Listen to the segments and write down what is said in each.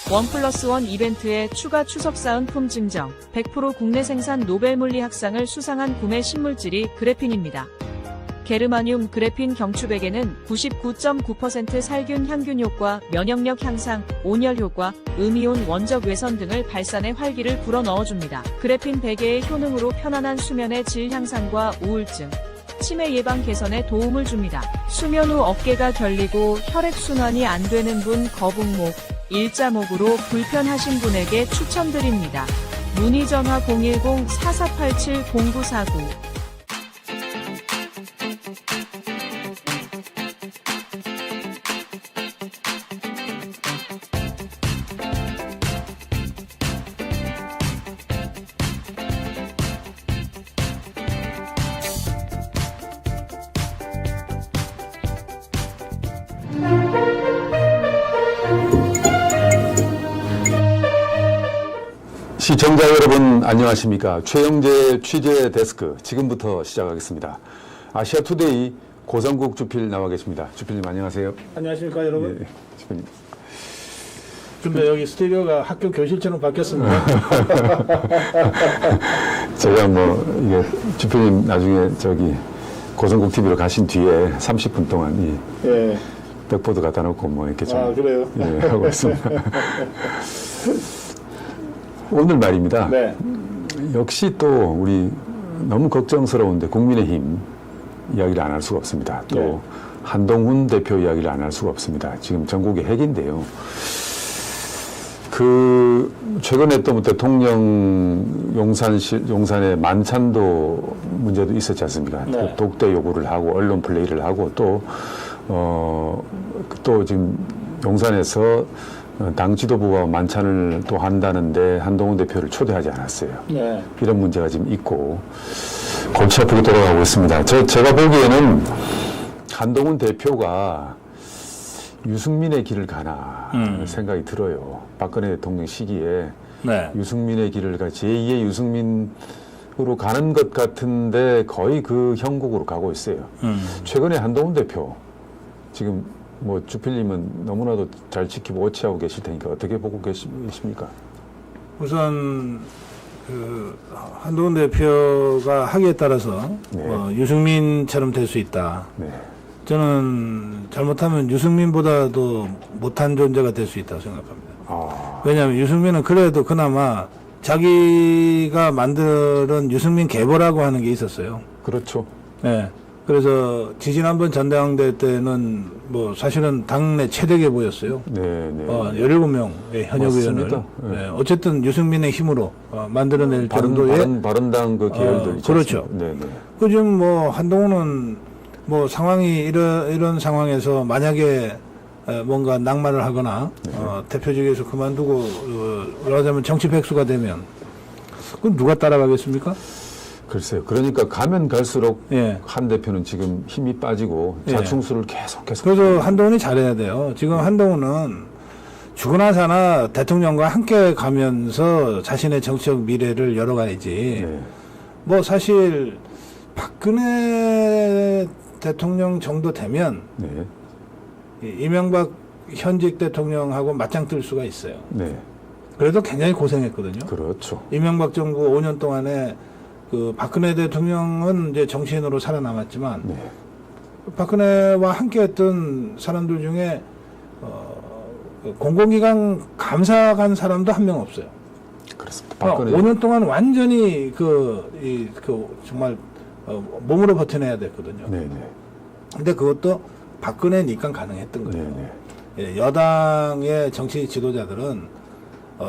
1+1 이벤트에 추가 추석 사은품 증정, 100% 국내 생산 노벨 물리학상을 수상한 구매 신물질이 그래핀입니다. 게르마늄 그래핀 경추백에는 99.9% 살균 향균 효과, 면역력 향상, 온열 효과, 음이온 원적 외선 등을 발산해 활기를 불어넣어줍니다. 그래핀 베개의 효능으로 편안한 수면의 질 향상과 우울증, 치매 예방 개선에 도움을 줍니다. 수면 후 어깨가 결리고 혈액순환이 안 되는 분, 거북목, 일자목으로 불편하신 분에게 추천드립니다. 문의 전화 010-4487-0949. 시청자 여러분 안녕하십니까. 최영재 취재 데스크 지금부터 시작하겠습니다. 아시아투데이 고성국 주필 나와 계십니다. 주필님 안녕하세요. 안녕하십니까 여러분. 예, 주필님. 근데 여기 스튜디오가 학교 교실처럼 바뀌었습니다. 제가 뭐 이게 주필님 나중에 저기 고성국 TV로 가신 뒤에 30분 동안 이 예. 벽보드 갖다 놓고 뭐 이렇게 좀 그래요? 예, 하고 있습니다. 오늘 말입니다. 네. 역시 또 우리 너무 걱정스러운데 국민의힘 이야기를 안 할 수가 없습니다. 또 네. 한동훈 대표 이야기를 안 할 수가 없습니다. 지금 전국의 핵인데요. 그 최근에 또 대통령 용산의 만찬도 문제도 있었지 않습니까? 네. 그 독대 요구를 하고 언론 플레이를 하고 또 지금 용산에서 당 지도부가 만찬을 또 한다는데 한동훈 대표를 초대하지 않았어요. 네. 이런 문제가 지금 있고 골치 아프게 돌아가고 있습니다. 제가 보기에는 한동훈 대표가 유승민의 길을 가나 생각이 들어요. 박근혜 대통령 시기에 네. 유승민의 길을 가 제2의 유승민으로 가는 것 같은데 거의 그 형국으로 가고 있어요. 최근에 한동훈 대표 지금 뭐 주필님은 너무나도 잘 지키고 워치하고 계실 테니까 어떻게 보고 계십니까? 우선 그 한동훈 대표가 하기에 따라서 네. 유승민처럼 될 수 있다. 네. 저는 잘못하면 유승민보다도 못한 존재가 될 수 있다고 생각합니다. 왜냐하면 유승민은 그래도 그나마 자기가 만든 유승민 계보라고 하는 게 있었어요. 그렇죠. 네. 그래서 지지난번 전당대 때는 뭐 사실은 당내 최대 계보였어요. 네, 네. 17명의 현역 의원을. 맞습니다. 네. 어쨌든 유승민의 힘으로 만들어낼 정도의. 바른당 그 계열들. 있지 그렇죠. 않습니까? 네, 네. 그 지금 뭐 한동훈은 뭐 상황이 이런 상황에서 만약에 뭔가 낙마를 하거나 대표직에서 그만두고 그러자면 정치 백수가 되면 그럼 누가 따라가겠습니까? 글쎄요. 그러니까 가면 갈수록 예. 한 대표는 지금 힘이 빠지고 예. 자충수를 계속. 그래서 한동훈이 잘해야 돼요. 지금 한동훈은 죽으나 사나 대통령과 함께 가면서 자신의 정치적 미래를 열어가야지. 네. 뭐 사실 박근혜 대통령 정도 되면 네. 이명박 현직 대통령하고 맞짱 뜰 수가 있어요. 네. 그래도 굉장히 고생했거든요. 그렇죠. 이명박 정부 5년 동안에 그 박근혜 대통령은 이제 정치인으로 살아남았지만 네. 박근혜와 함께했던 사람들 중에 공공기관 감사 간 사람도 한 명 없어요. 그렇습니다. 박근혜 5년 동안 완전히 정말 몸으로 버텨내야 됐거든요. 네, 네. 근데 그것도 박근혜니까 가능했던 거예요. 네, 네. 예, 여당의 정치 지도자들은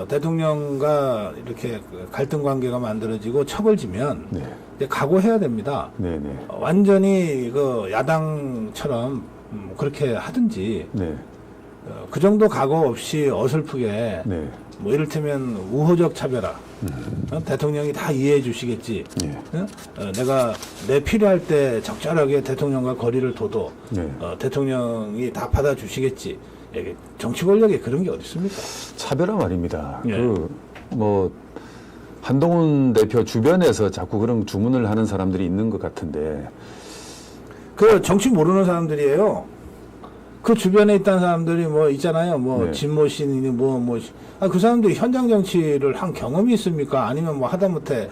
대통령과 이렇게 갈등 관계가 만들어지고 척을 지면 네. 이제 각오해야 됩니다. 네, 네. 완전히 그 야당처럼 그렇게 하든지 네. 그 정도 각오 없이 어설프게 네. 뭐 이를테면 우호적 차별화 대통령이 다 이해해 주시겠지. 네. 내가 내 필요할 때 적절하게 대통령과 거리를 둬도 네. 대통령이 다 받아주시겠지. 정치 권력에 그런 게 어디 있습니까? 차별화 말입니다. 예. 한동훈 대표 주변에서 자꾸 그런 주문을 하는 사람들이 있는 것 같은데. 그 정치 모르는 사람들이에요. 그 주변에 있던 사람들이 뭐 있잖아요. 뭐 네. 진모 씨니 그 사람들이 현장 정치를 한 경험이 있습니까? 아니면 뭐 하다못해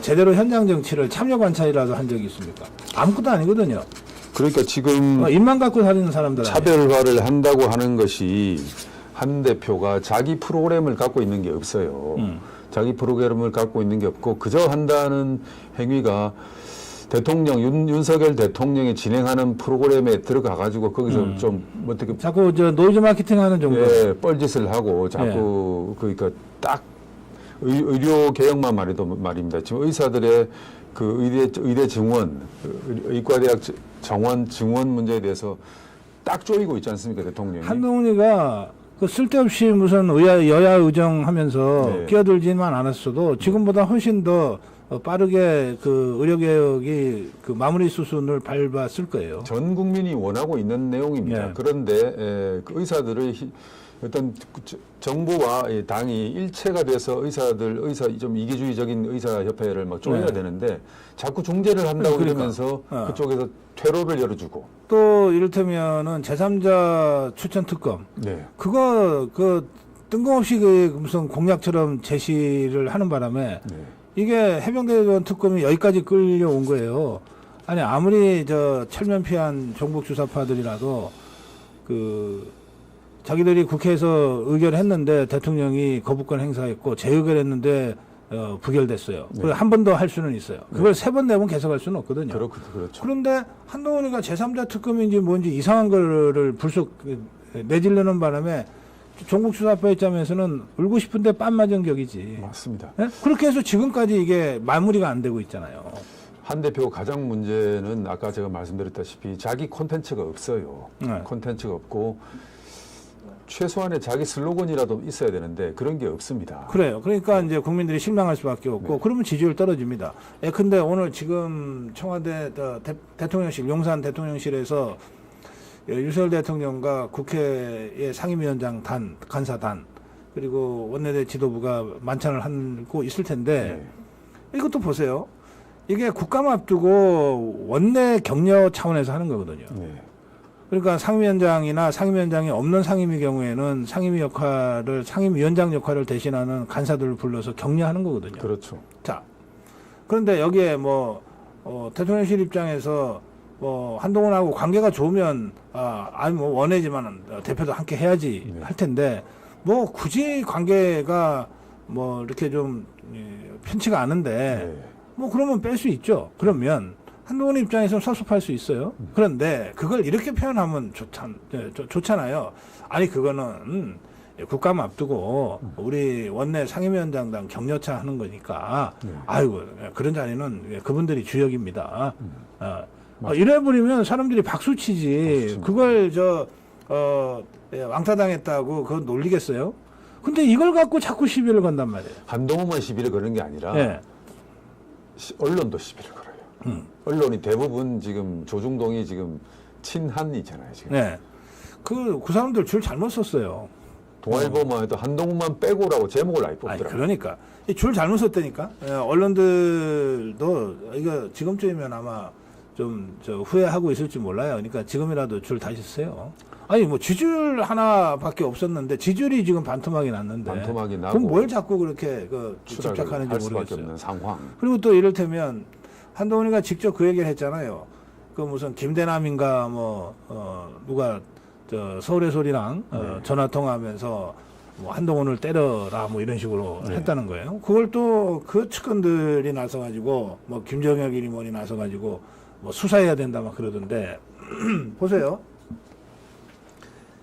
제대로 현장 정치를 참여 관찰이라도 한 적이 있습니까? 아무것도 아니거든요. 그러니까 지금 입만 갖고 다니는 사람들 아니에요. 차별화를 한다고 하는 것이 한 대표가 자기 프로그램을 갖고 있는 게 없어요. 자기 프로그램을 갖고 있는 게 없고 그저 한다는 행위가 대통령 윤석열 대통령이 진행하는 프로그램에 들어가 가지고 거기서 좀 어떻게 자꾸 노이즈 마케팅 하는 정도. 예, 뻘짓을 하고 자꾸 그러니까 딱 의료 개혁만 말해도 말입니다. 지금 의사들의 그 의대 증원, 의과대학 정원 증원 문제에 대해서 딱 조이고 있지 않습니까, 대통령이? 한동훈이가 그 쓸데없이 무슨 여야 의정하면서 네. 끼어들지만 않았어도 지금보다 훨씬 더 빠르게 그 의료개혁이 그 마무리 수순을 밟았을 거예요. 전 국민이 원하고 있는 내용입니다. 네. 그런데 그 의사들의 어떤 정부와 이 당이 일체가 돼서 의사 좀 이기주의적인 의사협회를 막 조여야 네. 되는데 자꾸 중재를 한다고 그러니까. 이러면서 어. 그쪽에서 퇴로를 열어주고. 또 이를테면은 제3자 추천 특검 네. 그거 뜬금없이 그 무슨 공약처럼 제시를 하는 바람에 네. 이게 해병대 특검이 여기까지 끌려온 거예요. 아니 아무리 철면 피한 종북 주사파들이라도 자기들이 국회에서 의결했는데 대통령이 거부권 행사했고 재의결했는데 부결됐어요. 네. 그리고 한 번 더 할 수는 있어요. 그걸 세 번 네 번 계속할 수는 없거든요. 그렇죠. 그런데 한동훈이가 제3자 특검인지 뭔지 이상한 거를 불쑥 내지르는 바람에 종북 수사파 입장에서는 울고 싶은데 빤 맞은 격이지. 맞습니다. 예? 그렇게 해서 지금까지 이게 마무리가 안 되고 있잖아요. 한 대표 가장 문제는 아까 제가 말씀드렸다시피 자기 콘텐츠가 없어요. 네. 콘텐츠가 없고 최소한의 자기 슬로건이라도 있어야 되는데 그런 게 없습니다. 그래요. 그러니까 이제 국민들이 실망할 수밖에 없고 그러면 지지율 떨어집니다. 근데 오늘 지금 청와대 대통령실 용산 대통령실에서 윤석열 대통령과 국회의 상임위원장 간사단 그리고 원내대 지도부가 만찬을 하고 있을 텐데 이것도 보세요. 이게 국감 앞두고 원내 격려 차원에서 하는 거거든요. 네. 그러니까 상임위원장이나 상임위원장이 없는 상임위 경우에는 상임위원장 역할을 대신하는 간사들을 불러서 격려하는 거거든요. 그렇죠. 자, 그런데 여기에 대통령실 입장에서 한동훈하고 관계가 좋으면 원해지만 대표도 함께 해야지 네. 할 텐데 굳이 관계가 이렇게 좀 편치가 않은데 네. 그러면 뺄 수 있죠. 그러면 한동훈 입장에서는 섭섭할 수 있어요. 그런데 그걸 이렇게 표현하면 좋잖아요. 아니 그거는 국감 앞두고 우리 원내 상임위원장당 격려차 하는 거니까 아이고 그런 자리는 그분들이 주역입니다. 이래버리면 사람들이 박수치지. 그걸 왕따당했다고 그건 놀리겠어요? 근데 이걸 갖고 자꾸 시비를 건단 말이에요. 한동훈만 시비를 거는 게 아니라 네. 언론도 시비를 걸어요. 언론이 대부분 지금 조중동이 지금 친한이잖아요. 지금. 네. 그 사람들 줄 잘못 썼어요. 동아일보만 해도 한동훈만 빼고라고 제목을 아예 아니, 뽑더라고요. 그러니까. 이 줄 잘못 썼다니까. 언론들도 이거 지금쯤이면 아마 좀 후회하고 있을지 몰라요. 그러니까 지금이라도 줄 다시 쓰세요. 아니 지줄 하나밖에 없었는데 지줄이 지금 반토막이 났는데 반토막이 나고 그럼 뭘 자꾸 그렇게 집착하는지 할 수밖에 모르겠어요. 없는 상황. 그리고 또 이를테면 한동훈이가 직접 그 얘기를 했잖아요. 무슨 김대남인가 누가 서울의 소리랑 전화 통화하면서 한동훈을 때려라 이런 식으로 했다는 거예요. 그걸 또 그 측근들이 나서가지고 김정혁이니 뭐니 나서가지고 수사해야 된다 막 그러던데 보세요.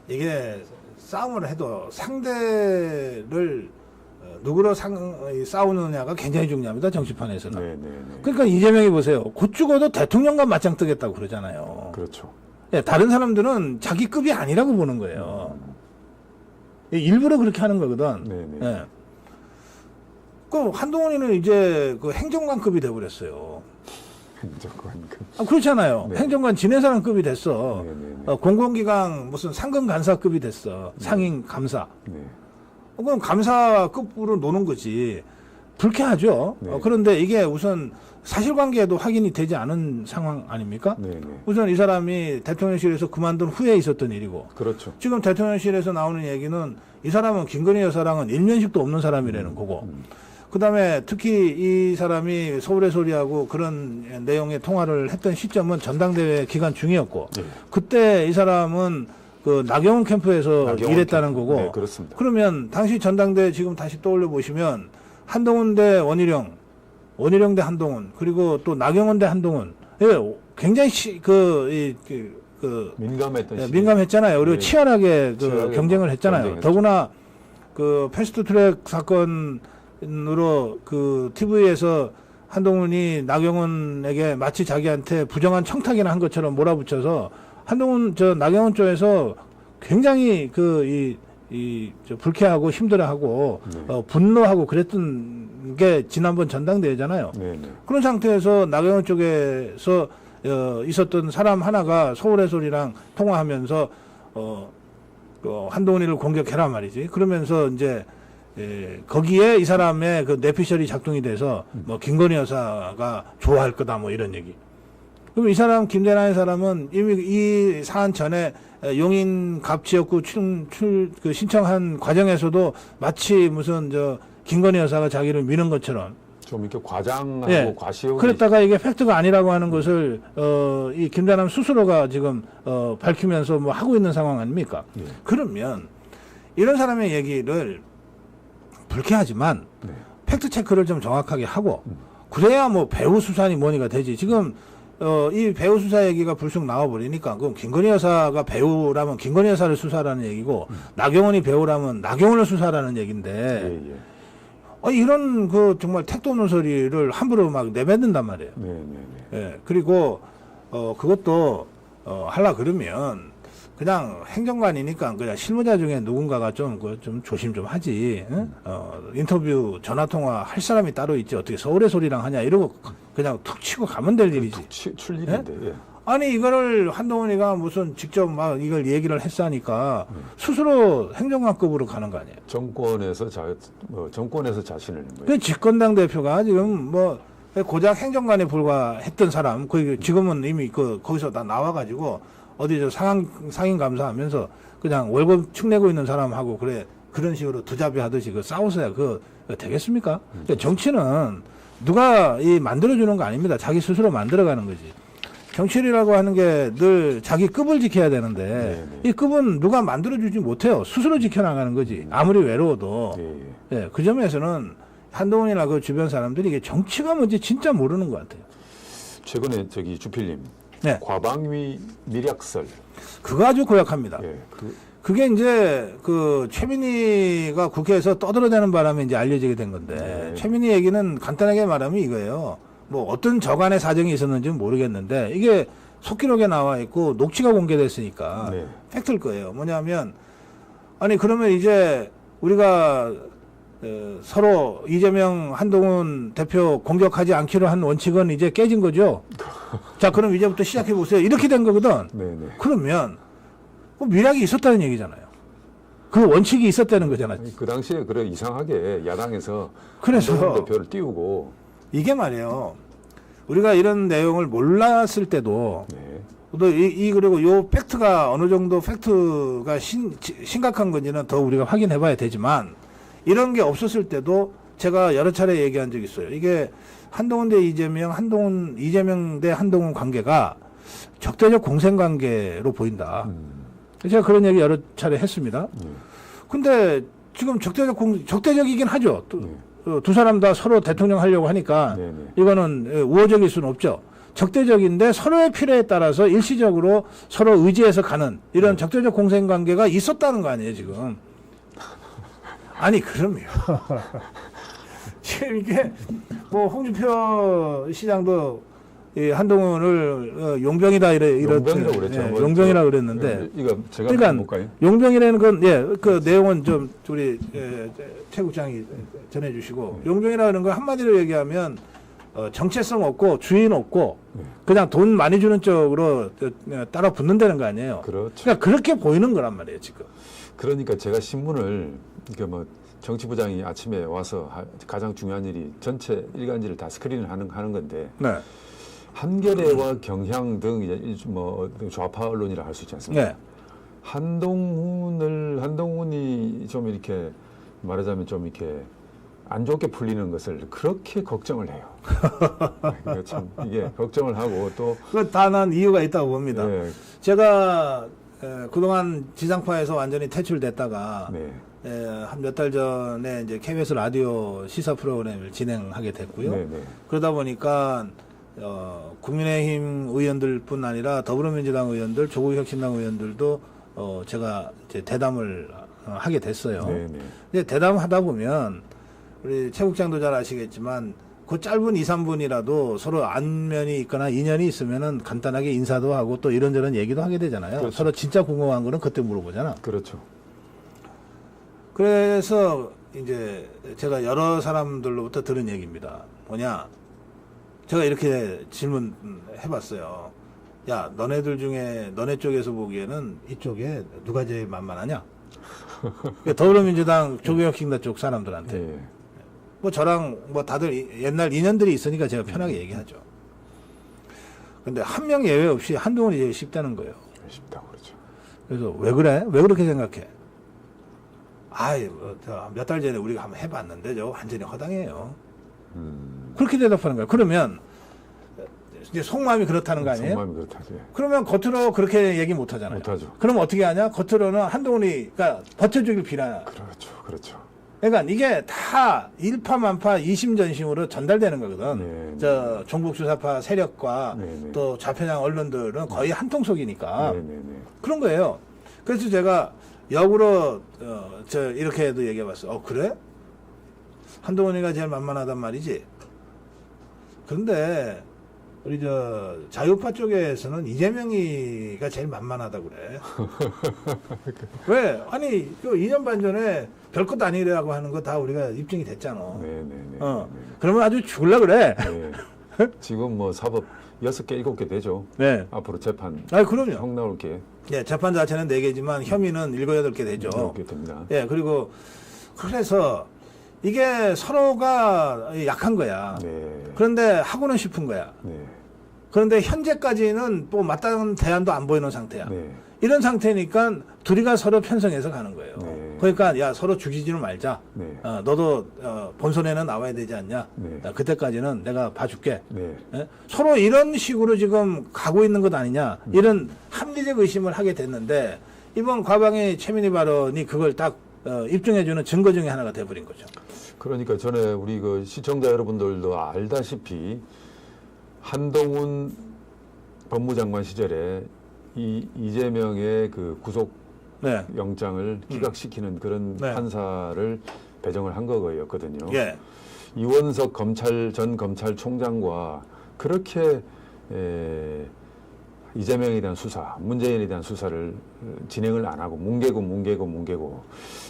이게 싸움을 해도 상대를 누구로 싸우느냐가 굉장히 중요합니다. 정치판에서는. 네네네. 그러니까 이재명이 보세요. 곧 죽어도 대통령과 맞짱 뜨겠다고 그러잖아요. 그렇죠. 다른 사람들은 자기 급이 아니라고 보는 거예요. 일부러 그렇게 하는 거거든. 네네. 예. 그 한동훈이는 이제 행정관급이 돼버렸어요. 행정관급. 그렇잖아요. 네. 행정관 지내사람급이 됐어. 네네네. 공공기관 무슨 상근간사급이 됐어. 상임 감사. 네. 그럼 감사급으로 노는 거지. 불쾌하죠. 네. 그런데 이게 우선 사실관계에도 확인이 되지 않은 상황 아닙니까? 네, 네. 우선 이 사람이 대통령실에서 그만둔 후에 있었던 일이고 그렇죠. 지금 대통령실에서 나오는 얘기는 이 사람은 김건희 여사랑은 일면식도 없는 사람이라는 거고 그다음에 특히 이 사람이 서울의 소리하고 그런 내용의 통화를 했던 시점은 전당대회 기간 중이었고 네. 그때 이 사람은 그 나경원 캠프에서 나경원 일했다는 캠프. 거고 네, 그렇습니다. 그러면 당시 전당대회 지금 다시 떠올려 보시면 한동훈 대 원희룡 대 한동훈 그리고 또 나경원 대 한동훈 굉장히 민감했던 시기. 민감했잖아요. 그리고 네. 치열하게 치열하게 경쟁을 했잖아요. 경쟁했죠. 더구나 그 패스트트랙 사건으로 그 TV에서 한동훈이 나경원에게 마치 자기한테 부정한 청탁이나 한 것처럼 몰아붙여서 나경원 쪽에서 굉장히 불쾌하고 힘들어하고 네. 분노하고 그랬던 게 지난번 전당대회잖아요. 네, 네. 그런 상태에서 나경원 쪽에서 있었던 사람 하나가 서울의 소리랑 통화하면서 한동훈이를 공격해라 말이지. 그러면서 이제 거기에 이 사람의 그 뇌피셜이 작동이 돼서 뭐 김건희 여사가 좋아할 거다 뭐 이런 얘기. 그럼 이 사람 김대란의 사람은 이미 이 사안 전에 용인 갑지역구 그 신청한 과정에서도 마치 무슨 김건희 여사가 자기를 미는 것처럼 좀 이렇게 과장하고 예. 과시욕이 그랬다가 이게 팩트가 아니라고 하는 것을 이 김대남 스스로가 지금 밝히면서 뭐 하고 있는 상황 아닙니까? 예. 그러면 이런 사람의 얘기를 불쾌하지만 네. 팩트 체크를 좀 정확하게 하고 그래야 뭐 배후 수사니 뭐니가 되지. 지금 이 배후 수사 얘기가 불쑥 나와버리니까 그럼 김건희 여사가 배우라면 김건희 여사를 수사라는 얘기고 나경원이 배우라면 나경원을 수사라는 얘기인데 예, 예. 이런 정말 택도 없는 소리를 함부로 막 내뱉는단 말이에요. 네, 네, 네. 예, 그리고 그것도 하려 그러면 그냥 행정관이니까 그냥 실무자 중에 누군가가 좀 조심 좀 하지. 응? 인터뷰 전화 통화 할 사람이 따로 있지. 어떻게 서울의 소리랑 하냐 이러고 그냥 툭 치고 가면 될 일이지. 출일인데. 예? 아니 이거를 한동훈이가 무슨 직접 막 이걸 얘기를 했으니까 스스로 행정관급으로 가는 거 아니에요. 정권에서 자신을 그 집권당 대표가 지금 뭐 고작 행정관에 불과했던 사람, 지금은 이미 거기서 다 나와가지고 어디 상임 감사하면서 그냥 월급 축내고 있는 사람하고 그런 식으로 두잡이 하듯이 싸우서야 되겠습니까? 그러니까 정치는 누가 만들어주는 거 아닙니다. 자기 스스로 만들어가는 거지. 정치인이라고 하는 게 늘 자기 급을 지켜야 되는데 네네. 이 급은 누가 만들어주지 못해요. 스스로 지켜나가는 거지. 아무리 외로워도. 예, 예. 예, 그 점에서는 한동훈이나 그 주변 사람들이 이게 정치가 뭔지 진짜 모르는 것 같아요. 최근에 주필님 네. 과방위 밀약설. 그거 아주 고약합니다. 예, 그게 이제 최민희가 국회에서 떠들어대는 바람에 이제 알려지게 된 건데 네. 최민희 얘기는 간단하게 말하면 이거예요. 뭐 어떤 저간의 사정이 있었는지는 모르겠는데 이게 속기록에 나와 있고 녹취가 공개됐으니까 네. 팩트일 거예요. 뭐냐면 아니 그러면 이제 우리가 서로 이재명 한동훈 대표 공격하지 않기로 한 원칙은 이제 깨진 거죠. 자 그럼 이제부터 시작해 보세요. 이렇게 된 거거든. 네, 네. 그러면 밀약이 있었다는 얘기잖아요. 그 원칙이 있었다는 거잖아요. 그 당시에 이상하게 야당에서 그래서 한동훈 대표를 띄우고 이게 말이에요. 우리가 이런 내용을 몰랐을 때도 네. 또 그리고 요 팩트가 어느 정도 팩트가 심각한 건지는 더 우리가 확인해 봐야 되지만 이런 게 없었을 때도 제가 여러 차례 얘기한 적이 있어요. 이게 한동훈 대 이재명, 이재명 대 한동훈 관계가 적대적 공생 관계로 보인다. 제가 그런 얘기 여러 차례 했습니다. 근데 지금 적대적이긴 하죠. 두 사람 다 서로 대통령 하려고 하니까 네네. 이거는 우호적일 수는 없죠. 적대적인데 서로의 필요에 따라서 일시적으로 서로 의지해서 가는 이런 적대적 공생 관계가 있었다는 거 아니에요, 지금. 아니, 그럼요. 지금 이게 뭐 홍준표 시장도 이 한동훈을 용병이다 용병이라고 그랬죠. 예, 용병이라 그랬는데 이거 제가 그러니까 볼까요? 용병이라는 건 그 내용은 좀 우리 최 국장이 전해주시고 용병이라는 건 한마디로 얘기하면 정체성 없고 주인 없고 그냥 돈 많이 주는 쪽으로 따라 붙는다는 거 아니에요. 그렇죠. 그러니까 그렇게 보이는 거란 말이에요 지금. 그러니까 제가 신문을 정치부장이 아침에 와서 가장 중요한 일이 전체 일간지를 다 스크린을 하는 건데 네. 한겨레와 경향 등 이제 뭐 좌파 언론이라 할 수 있지 않습니까? 네. 한동훈이 좀 이렇게 말하자면 좀 이렇게 안 좋게 풀리는 것을 그렇게 걱정을 해요. 이거 참 이게 걱정을 하고 또 그 다 난 이유가 있다고 봅니다. 네, 제가 그동안 지상파에서 완전히 퇴출됐다가 네, 한 몇 달 전에 이제 KBS 라디오 시사 프로그램을 진행하게 됐고요. 네, 네. 그러다 보니까 국민의힘 의원들뿐 아니라 더불어민주당 의원들, 조국혁신당 의원들도 제가 이제 대담을 하게 됐어요. 네, 네. 근데 대담하다 보면 우리 최 국장도 잘 아시겠지만 그 짧은 2, 3분이라도 서로 안면이 있거나 인연이 있으면은 간단하게 인사도 하고 또 이런저런 얘기도 하게 되잖아요. 그렇죠. 서로 진짜 궁금한 거는 그때 물어보잖아. 그렇죠. 그래서 이제 제가 여러 사람들로부터 들은 얘기입니다. 뭐냐? 제가 이렇게 질문 해봤어요. 야, 너네들 중에 너네 쪽에서 보기에는 이쪽에 누가 제일 만만하냐? 더불어민주당 조국혁신당 쪽 사람들한테. 네. 뭐 저랑 뭐 다들 옛날 인연들이 있으니까 제가 편하게 얘기하죠. 근데 한 명 예외 없이 한동훈이 제일 쉽다는 거예요. 쉽다고 그러죠. 그래서 왜 그래? 왜 그렇게 생각해? 몇 달 전에 우리가 한번 해봤는데 저거 완전히 허당해요. 그렇게 대답하는 거예요. 그러면 이제 속마음이 그렇다는 거 아니에요? 속마음이 그렇다죠. 그러면 겉으로 그렇게 얘기 못 하잖아요. 못하죠. 그럼 어떻게 하냐? 겉으로는 한동훈이 그러니까 버텨주길 비난하는. 그렇죠, 그렇죠. 그러니까 이게 다 일파만파 이심전심으로 전달되는 거거든. 네, 저 종북주사파 세력과 네, 네. 또 좌편향 언론들은 거의 한 통속이니까 네, 네, 네. 그런 거예요. 그래서 제가 역으로 저 이렇게도 얘기해봤어. 그래? 한동훈이가 제일 만만하단 말이지. 그런데 우리 저 자유파 쪽에서는 이재명이가 제일 만만하다고 그래. 왜? 아니 그 2년 반 전에 별것 아니라고 하는 거 다 우리가 입증이 됐잖아. 네, 네, 네. 그러면 아주 죽을라 그래. 네. 지금 뭐 사법 6개, 7개 되죠. 네. 앞으로 재판. 그럼요. 형 나올 게 네, 재판 자체는 4개지만 혐의는 7, 8개 되죠. 7개 됩니다. 예, 그리고 그래서 이게 서로가 약한 거야. 네. 그런데 하고는 싶은 거야. 네. 그런데 현재까지는 뭐 마땅한 대안도 안 보이는 상태야. 네. 이런 상태니까 둘이가 서로 편성해서 가는 거예요. 네. 그러니까 야 서로 죽이지는 말자. 네. 너도 본선에는 나와야 되지 않냐. 네. 그때까지는 내가 봐줄게. 네. 예? 서로 이런 식으로 지금 가고 있는 것 아니냐. 이런 합리적 의심을 하게 됐는데 이번 과방위 최민희 발언이 그걸 딱 입증해주는 증거 중에 하나가 돼버린 거죠. 그러니까 전에 우리 그 시청자 여러분들도 알다시피 한동훈 법무장관 시절에 이재명의 그 구속 네. 영장을 기각시키는 그런 네. 판사를 배정을 한 거였거든요. 예. 이원석 전 검찰총장과 그렇게 이재명에 대한 수사, 문재인에 대한 수사를 진행을 안 하고 뭉개고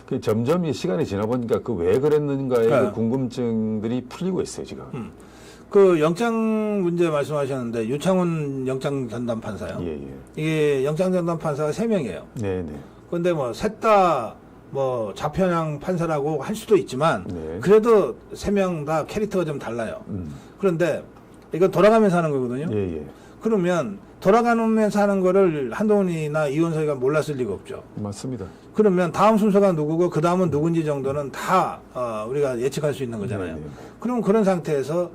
그 점점 이 시간이 지나 보니까 그 왜 그랬는가의 네. 그 궁금증들이 풀리고 있어요 지금. 그 영장 문제 말씀하셨는데 유창훈 영장 전담 판사요. 예. 이게 영장 전담 판사가 3명이에요. 네네. 근데 뭐 셋 다 뭐 좌편향 판사라고 할 수도 있지만 네. 그래도 3명 다 캐릭터가 좀 달라요. 그런데 이건 돌아가면서 하는 거거든요. 예. 그러면 돌아가면서 하는 거를 한동훈이나 이원석이가 몰랐을 리가 없죠. 맞습니다. 그러면 다음 순서가 누구고 그 다음은 누군지 정도는 다 우리가 예측할 수 있는 거잖아요. 네. 그럼 그런 상태에서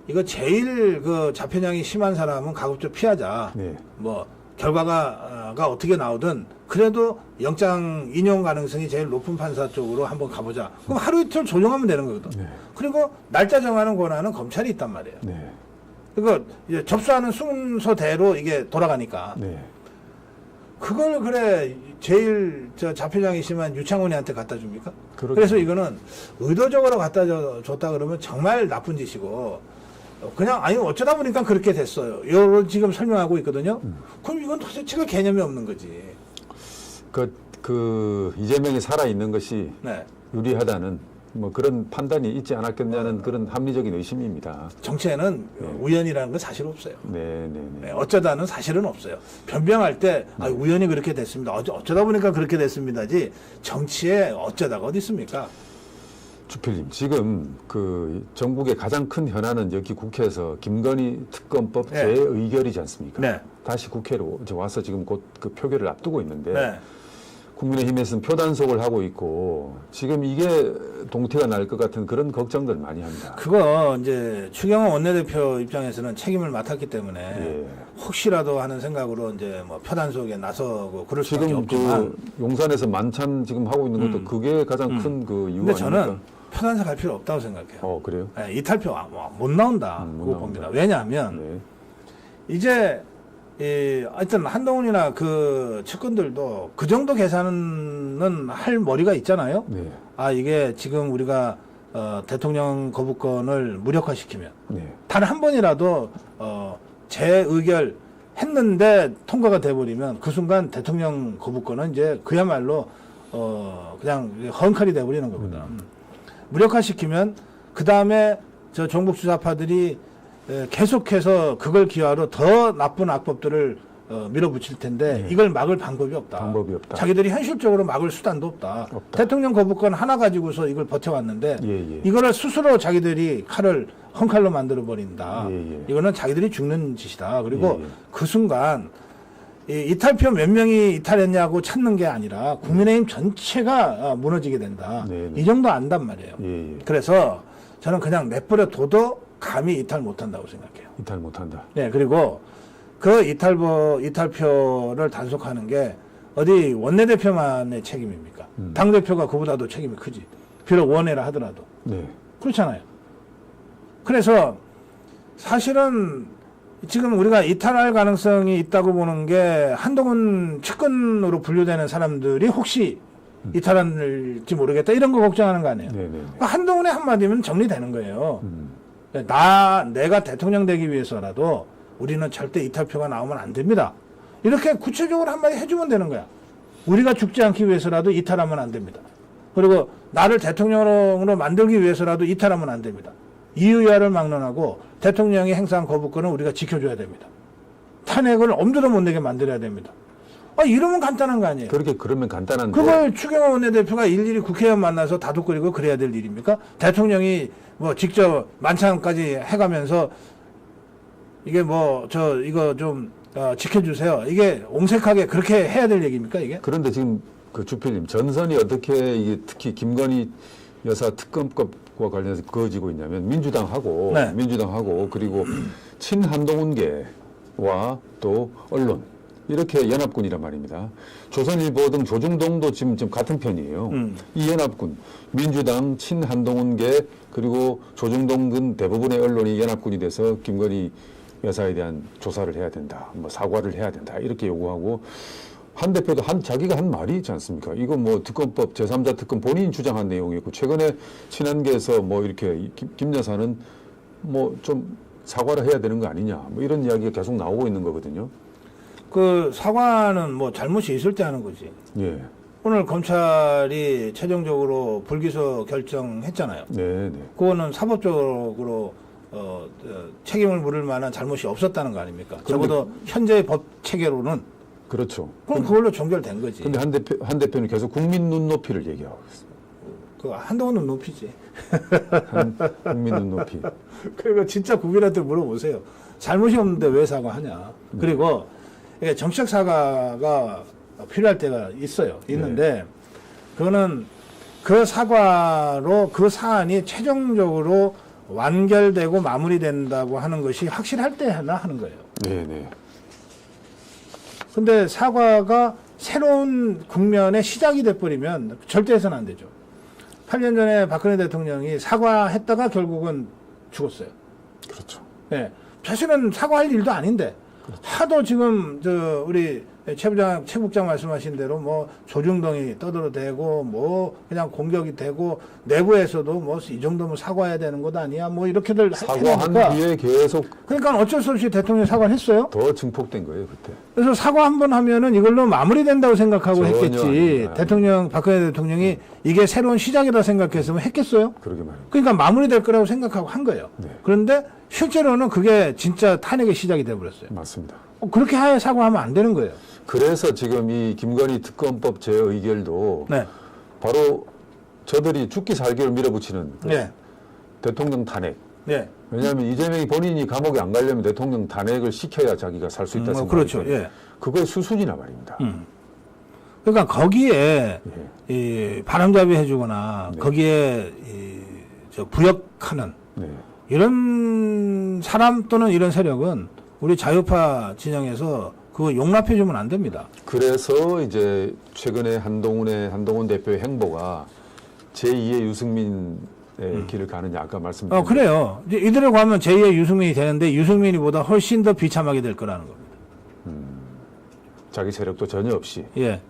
이거 제일 그 좌편향이 심한 사람은 가급적 피하자. 네. 뭐 결과가 어떻게 나오든 그래도 영장 인용 가능성이 제일 높은 판사 쪽으로 한번 가보자. 그럼 하루 이틀 조정하면 되는 거거든. 네. 그리고 날짜 정하는 권한은 검찰이 있단 말이에요. 네. 그러니까 이제 접수하는 순서대로 이게 돌아가니까 네. 그걸 그래 제일 저 좌편향이 심한 유창훈이한테 갖다 줍니까? 그렇죠. 그래서 이거는 의도적으로 갖다 줬다 그러면 정말 나쁜 짓이고 그냥 아니 어쩌다 보니까 그렇게 됐어요. 이걸 지금 설명하고 있거든요. 그럼 이건 도대체가 개념이 없는 거지. 그 이재명이 살아 있는 것이 네. 유리하다는 뭐 그런 판단이 있지 않았겠냐는 그런 합리적인 의심입니다. 정치에는 우연이라는 건 사실 없어요. 네. 네, 어쩌다는 사실은 없어요. 변명할 때 우연히 그렇게 됐습니다. 어쩌다 보니까 그렇게 됐습니다지 정치에 어쩌다가 어디 있습니까? 주필님, 지금 그 전국의 가장 큰 현안은 여기 국회에서 김건희 특검법 네. 재의결이지 않습니까? 네. 다시 국회로 이제 와서 지금 곧 그 표결을 앞두고 있는데 네. 국민의힘에서는 표단속을 하고 있고 지금 이게 동태가 날 것 같은 그런 걱정들 많이 합니다. 그거 이제 추경호 원내대표 입장에서는 책임을 맡았기 때문에 예. 혹시라도 하는 생각으로 이제 뭐 표단속에 나서고 그럴 수밖에 지금 없지만 그 용산에서 만찬 지금 하고 있는 것도 그게 가장 큰 그 이유 근데 저는 아닙니까? 표단속 할 필요 없다고 생각해요. 그래요? 네, 이탈표 못 나온다. 못 그거 나온다. 봅니다. 왜냐하면 네. 이제 하여튼 한동훈이나 그 측근들도 그 정도 계산은 할 머리가 있잖아요. 네. 아 이게 지금 우리가 대통령 거부권을 무력화시키면 네. 단 한 번이라도 재의결 했는데 통과가 돼버리면 그 순간 대통령 거부권은 이제 그야말로 그냥 헝칼이 돼버리는 거거든. 무력화시키면 그 다음에 저 종북 주사파들이 계속해서 그걸 기화로 더 나쁜 악법들을 밀어붙일 텐데 네. 이걸 막을 방법이 없다. 방법이 없다. 자기들이 현실적으로 막을 수단도 없다. 없다. 대통령 거부권 하나 가지고서 이걸 버텨왔는데 예. 이거를 스스로 자기들이 칼을 헝칼로 만들어 버린다. 예. 이거는 자기들이 죽는 짓이다. 그리고 예. 그 순간 이탈표 몇 명이 이탈했냐고 찾는 게 아니라 국민의힘 전체가 무너지게 된다. 네. 이 정도 안단 말이에요. 예. 그래서 저는 그냥 내버려 둬도 감히 이탈 못한다고 생각해요. 이탈 못한다. 네, 그리고 그 이탈표를 단속하는 게 어디 원내대표만의 책임입니까? 당대표가 그보다도 책임이 크지. 비록 원외라 하더라도. 네. 그렇잖아요. 그래서 사실은 지금 우리가 이탈할 가능성이 있다고 보는 게 한동훈 측근으로 분류되는 사람들이 혹시 이탈할지 모르겠다 이런 거 걱정하는 거 아니에요. 네네. 한동훈의 한마디면 정리되는 거예요. 내가 대통령 되기 위해서라도 우리는 절대 이탈표가 나오면 안 됩니다. 이렇게 구체적으로 한마디 해주면 되는 거야. 우리가 죽지 않기 위해서라도 이탈하면 안 됩니다. 그리고 나를 대통령으로 만들기 위해서라도 이탈하면 안 됩니다. 이의야를 막론하고 대통령이 행사한 거부권은 우리가 지켜줘야 됩니다. 탄핵을 엄두도 못 내게 만들어야 됩니다. 이러면 간단한 거 아니에요. 그러면 간단한데. 그걸 추경호 원내대표가 일일이 국회의원 만나서 다독거리고 그래야 될 일입니까? 대통령이 뭐 직접 만찬까지 해가면서 이게 이거 좀 지켜주세요. 이게 옹색하게 그렇게 해야 될 얘기입니까 이게? 그런데 지금 그 주필님 전선이 어떻게 이게 특히 김건희 여사 특검법과 관련해서 그어지고 있냐면 민주당하고 그리고 친한동훈계와 또 언론 이렇게 연합군이란 말입니다. 조선일보 등 조중동도 지금 같은 편이에요. 이 연합군, 민주당, 친한동훈계 그리고 조중동 등 대부분의 언론이 연합군이 돼서 김건희 여사에 대한 조사를 해야 된다. 사과를 해야 된다. 이렇게 요구하고 한 대표도 자기가 한 말이 있지 않습니까? 이거 특검법 제3자 특검 본인이 주장한 내용이었고 최근에 친한계에서 이렇게 김 여사는 좀 사과를 해야 되는 거 아니냐. 이런 이야기가 계속 나오고 있는 거거든요. 그 사과는 잘못이 있을 때 하는 거지. 예. 오늘 검찰이 최종적으로 불기소 결정했잖아요. 네. 그거는 사법적으로 책임을 물을 만한 잘못이 없었다는 거 아닙니까? 적어도 현재의 법 체계로는. 그렇죠. 그럼 그걸로 종결된 거지. 근데 한 대표는 계속 국민 눈높이를 얘기하고 있어요. 그 한동훈 눈높이지. 국민 눈높이. 그리고 진짜 국민한테 물어보세요. 잘못이 없는데 왜 사과하냐. 그리고 이게 정치적 사과가 필요할 때가 있는데 그거는 그 사과로 그 사안이 최종적으로 완결되고 마무리된다고 하는 것이 확실할 때 하나 하는 거예요. 네네. 근데 사과가 새로운 국면의 시작이 돼버리면 절대 해서는 안 되죠. 8년 전에 박근혜 대통령이 사과했다가 결국은 죽었어요. 그렇죠. 네. 사실은 사과할 일도 아닌데 하도 지금 우리 최 국장 말씀하신 대로 조중동이 떠들어대고 그냥 공격이 되고 내부에서도 이 정도면 사과해야 되는 것 아니야 이렇게들 사과한 뒤에 계속 그러니까 어쩔 수 없이 대통령이 사과를 했어요. 더 증폭된 거예요 그때. 그래서 사과 한 번 하면은 이걸로 마무리된다고 생각하고 했겠지. 박근혜 대통령이 이게 새로운 시작이다 생각했으면 했겠어요? 그러게 말이에요. 그러니까 마무리될 거라고 생각하고 한 거예요. 네. 그런데 실제로는 그게 진짜 탄핵의 시작이 돼버렸어요. 맞습니다. 그렇게 하에 사과하면 안 되는 거예요. 그래서 지금 이 김건희 특검법 재의결도 네. 바로 저들이 죽기 살기를 밀어붙이는 그 네. 대통령 탄핵. 네. 왜냐하면 이재명이 본인이 감옥에 안 가려면 대통령 탄핵을 시켜야 자기가 살 수 있다 생각하기 그렇죠. 때문에 예. 그거의 수순이나 말입니다. 그러니까 거기에 예. 이 바람잡이 해주거나 네. 거기에 저 부역하는 네. 이런 사람 또는 이런 세력은 우리 자유파 진영에서 그거 용납해주면 안 됩니다. 그래서 이제 최근에 한동훈 대표의 행보가 제2의 유승민의 길을 가느냐 아까 말씀드린 그래요. 이제 이대로 가면 제2의 유승민이 되는데 유승민이보다 훨씬 더 비참하게 될 거라는 겁니다. 자기 세력도 전혀 없이 예.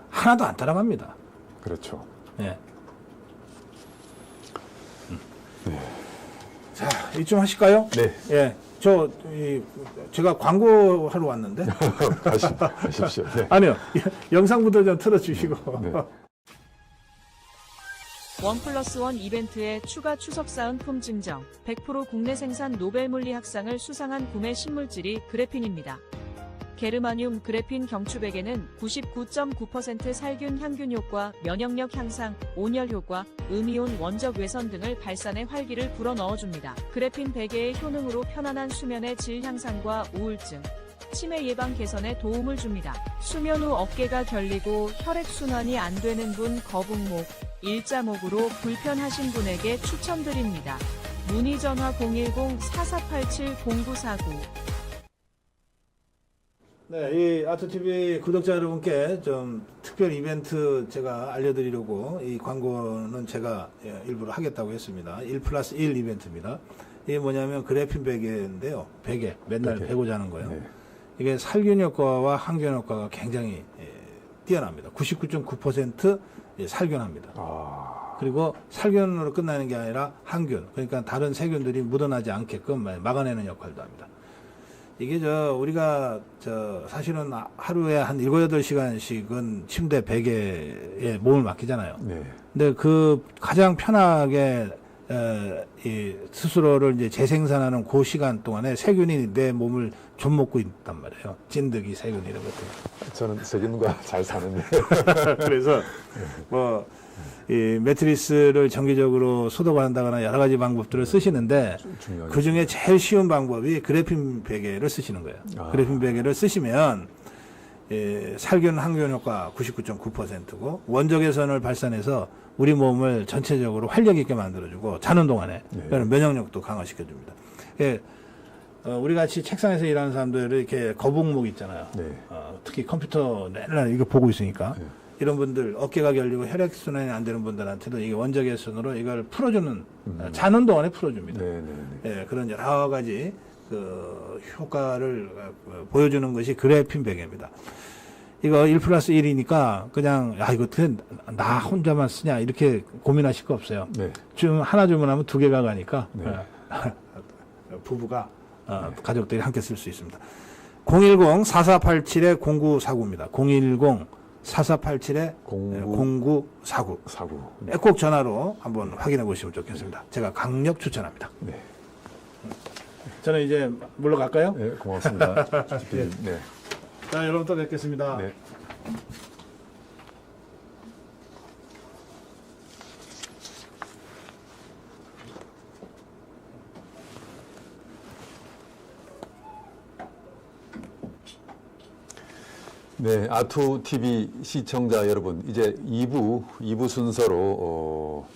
하나도 안 따라갑니다. 그렇죠. 예. 자, 이쯤 하실까요? 네. 예. 제가 광고하러 왔는데. 하십시오. 네. 아니요. 영상부터 좀 틀어주시고. 네. 1+1 이벤트에 추가 추석 사은품 증정, 100% 국내 생산 노벨 물리학상을 수상한 구매 신물질이 그래핀입니다. 게르마늄 그래핀 경추백에는 99.9% 살균 향균 효과, 면역력 향상, 온열 효과, 음이온 원적 외선 등을 발산해 활기를 불어넣어줍니다. 그래핀 베개의 효능으로 편안한 수면의 질 향상과 우울증, 치매 예방 개선에 도움을 줍니다. 수면 후 어깨가 결리고 혈액순환이 안 되는 분, 거북목, 일자목으로 불편하신 분에게 추천드립니다. 문의 전화 010-4487-0949. 네, 이 아트TV 구독자 여러분께 좀 특별 이벤트 제가 알려드리려고 이 광고는 제가 일부러 하겠다고 했습니다. 1+1 이벤트입니다. 이게 뭐냐면 그래핀 베개인데요. 베개, 맨날 베개. 베고 자는 거예요. 네. 이게 살균 효과와 항균 효과가 굉장히 뛰어납니다. 99.9% 살균합니다. 그리고 살균으로 끝나는 게 아니라 항균, 그러니까 다른 세균들이 묻어나지 않게끔 막아내는 역할도 합니다. 이게 우리가 사실은 하루에 한 7, 8시간씩은 침대 베개에 몸을 맡기잖아요. 네. 근데 그 가장 편하게 이 스스로를 이제 재생산하는 그 시간 동안에 세균이 내 몸을 좀 먹고 있단 말이에요. 찐득이 세균 이런 것들. 저는 세균과 잘 사는데. 그래서 이 매트리스를 정기적으로 소독한다거나 여러 가지 방법들을 쓰시는데 중요하겠습니다. 그 중에 제일 쉬운 방법이 그래핀 베개를 쓰시는 거예요. 그래핀 베개를 쓰시면 살균 항균 효과 99.9%고 원적외선을 발산해서 우리 몸을 전체적으로 활력 있게 만들어주고 자는 동안에 그러니까 면역력도 강화시켜줍니다. 우리 같이 책상에서 일하는 사람들 이렇게 거북목 있잖아요. 네. 특히 컴퓨터 내내 이거 보고 있으니까 네. 이런 분들 어깨가 결리고 혈액순환이 안 되는 분들한테도 이게 원적외선으로 이걸 풀어주는 자는 동안에 풀어줍니다. 네, 네, 네. 그런 여러 가지 그 효과를 보여주는 것이 그래핀 베개입니다. 이거 1+1이니까 그냥 이거 어떻게 나 혼자만 쓰냐 이렇게 고민하실 거 없어요. 네. 하나 주문하면 2개가 가니까 네. 부부가 가족들이 함께 쓸 수 있습니다. 010-4487-0949입니다. 010-4487-0949. 사구. 꼭 전화로 한번 확인해 보시면 좋겠습니다. 제가 강력 추천합니다. 네. 저는 이제 물러갈까요? 네, 고맙습니다. 네. 자, 여러분 또 뵙겠습니다. 네. 네, 아투TV 시청자 여러분, 이제 2부 순서로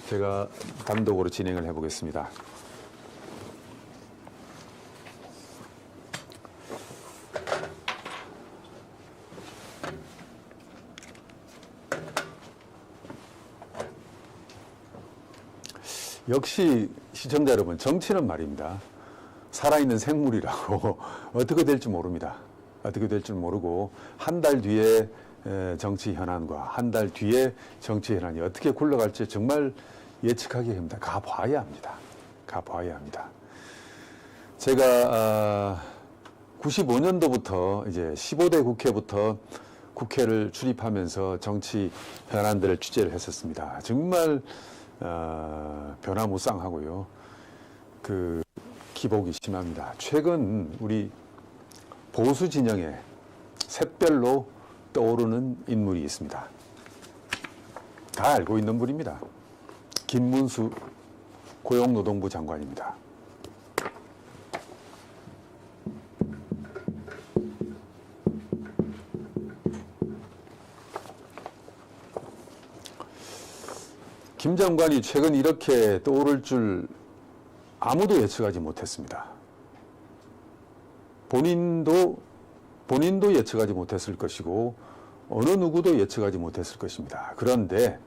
제가 단독으로 진행을 해보겠습니다. 역시 시청자 여러분, 정치는 말입니다. 살아있는 생물이라고 어떻게 될지 모릅니다. 어떻게 될지 모르고 한 달 뒤에 정치 현안과 한 달 뒤에 정치 현안이 어떻게 굴러갈지 정말 예측하기 힘듭니다. 가봐야 합니다. 가봐야 합니다. 제가 95년도부터 이제 15대 국회부터 국회를 출입하면서 정치 현안들을 취재를 했었습니다. 정말 변화무쌍하고요. 그 기복이 심합니다. 최근 우리 보수 진영에 샛별로 떠오르는 인물이 있습니다. 다 알고 있는 분입니다. 김문수 고용노동부 장관입니다. 김 장관이 최근 이렇게 떠오를 줄 아무도 예측하지 못했습니다. 본인도 예측하지 못했을 것이고 어느 누구도 예측하지 못했을 것입니다. 그런데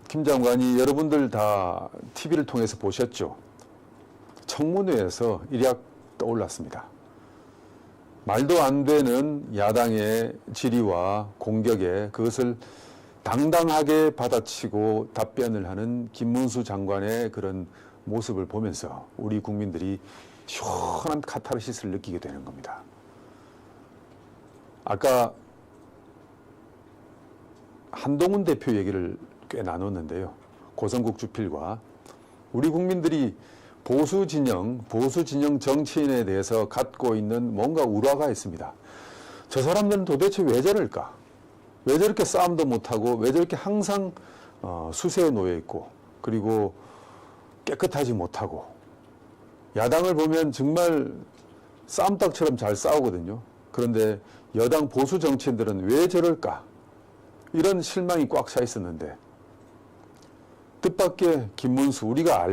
김 장관이 여러분들 다 TV를 통해서 보셨죠? 청문회에서 일약 떠올랐습니다. 말도 안 되는 야당의 질의와 공격에 그것을 당당하게 받아치고 답변을 하는 김문수 장관의 그런 모습을 보면서 우리 국민들이 시원한 카타르시스를 느끼게 되는 겁니다. 아까 한동훈 대표 얘기를 꽤 나눴는데요. 고성국 주필과 우리 국민들이 보수 진영 정치인에 대해서 갖고 있는 뭔가 우려가 있습니다. 저 사람들은 도대체 왜 저럴까? 왜 저렇게 싸움도 못하고 왜 저렇게 항상 수세에 놓여 있고 그리고 깨끗하지 못하고 야당을 보면 정말 싸움닭처럼 잘 싸우거든요. 그런데 여당 보수 정치인들은 왜 저럴까? 이런 실망이 꽉 차 있었는데 뜻밖의 김문수, 우리가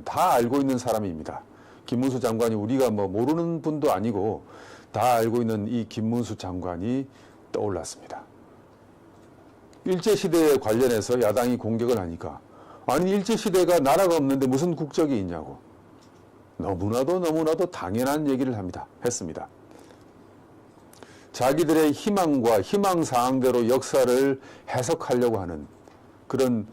다 알고 있는 사람입니다. 김문수 장관이 우리가 뭐 모르는 분도 아니고 다 알고 있는 이 김문수 장관이 떠올랐습니다. 일제시대에 관련해서 야당이 공격을 하니까 아니 일제시대가 나라가 없는데 무슨 국적이 있냐고 너무나도 당연한 얘기를 했습니다. 자기들의 희망과 희망사항대로 역사를 해석하려고 하는 그런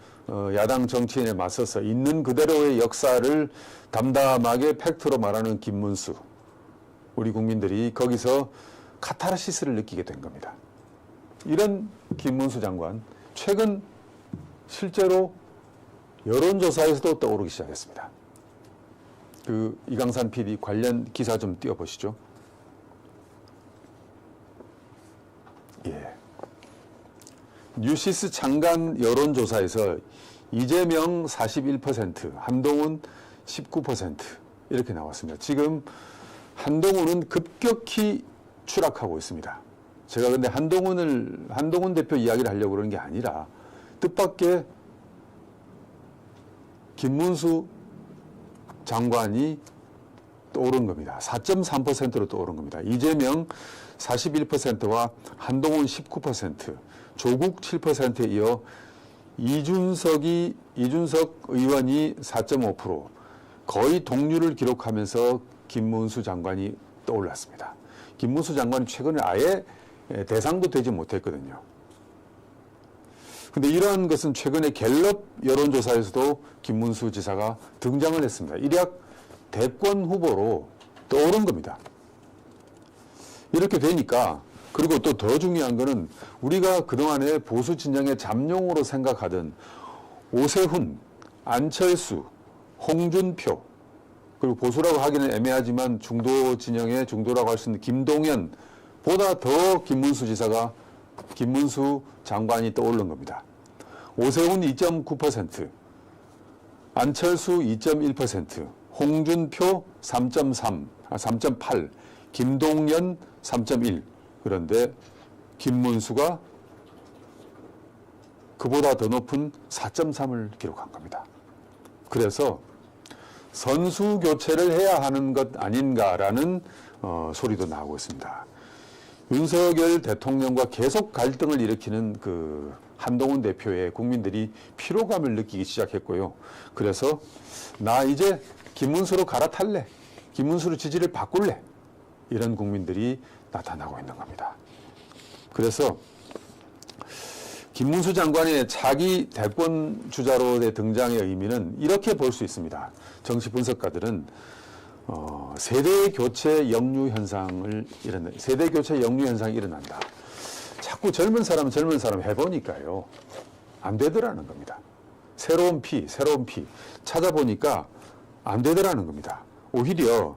야당 정치인에 맞서서 있는 그대로의 역사를 담담하게 팩트로 말하는 김문수. 우리 국민들이 거기서 카타르시스를 느끼게 된 겁니다. 이런 김문수 장관, 최근 실제로 여론조사에서도 떠오르기 시작했습니다. 이강산 PD 관련 기사 좀 띄워보시죠. 예. 뉴시스 장관 여론조사에서 이재명 41%, 한동훈 19% 이렇게 나왔습니다. 지금 한동훈은 급격히 추락하고 있습니다. 제가 근데 한동훈 대표 이야기를 하려고 그러는 게 아니라 뜻밖의 김문수 장관이 떠오른 겁니다. 4.3%로 떠오른 겁니다. 이재명 41%와 한동훈 19%, 조국 7%에 이어 이준석 의원이 4.5%, 거의 동률을 기록하면서 김문수 장관이 떠올랐습니다. 김문수 장관이 최근에 아예 대상도 되지 못했거든요. 근데 이러한 것은 최근에 갤럽 여론조사에서도 김문수 지사가 등장을 했습니다. 일약 대권 후보로 떠오른 겁니다. 이렇게 되니까, 그리고 또 더 중요한 거는 우리가 그동안에 보수 진영의 잠룡으로 생각하던 오세훈, 안철수, 홍준표, 그리고 보수라고 하기는 애매하지만 중도 진영의 중도라고 할 수 있는 김동연 보다 더 김문수 장관이 떠오른 겁니다. 오세훈 2.9%, 안철수 2.1%, 홍준표 3.8, 김동연 3.1. 그런데 김문수가 그보다 더 높은 4.3을 기록한 겁니다. 그래서 선수 교체를 해야 하는 것 아닌가라는 소리도 나오고 있습니다. 윤석열 대통령과 계속 갈등을 일으키는 한동훈 대표의 국민들이 피로감을 느끼기 시작했고요. 그래서 나 이제 김문수로 갈아탈래, 김문수로 지지를 바꿀래, 이런 국민들이 나타나고 있는 겁니다. 그래서 김문수 장관의 차기 대권 주자로의 등장의 의미는 이렇게 볼 수 있습니다. 정치 분석가들은 세대 교체 역류 현상이 일어난다. 자꾸 젊은 사람 해보니까요, 안 되더라는 겁니다. 새로운 피 찾아보니까 안 되더라는 겁니다. 오히려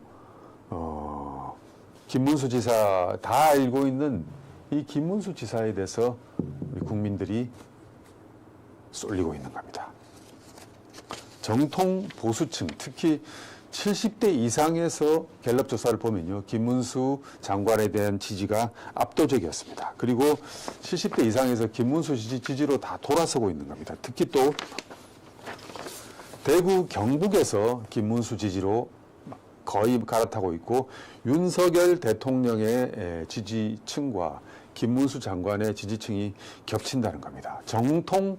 김문수 지사 다 알고 있는 이 김문수 지사에 대해서 우리 국민들이 쏠리고 있는 겁니다. 정통 보수층, 특히 70대 이상에서 갤럽 조사를 보면요, 김문수 장관에 대한 지지가 압도적이었습니다. 그리고 70대 이상에서 김문수 지지로 다 돌아서고 있는 겁니다. 특히 또 대구 경북에서 김문수 지지로 거의 갈아타고 있고, 윤석열 대통령의 지지층과 김문수 장관의 지지층이 겹친다는 겁니다. 정통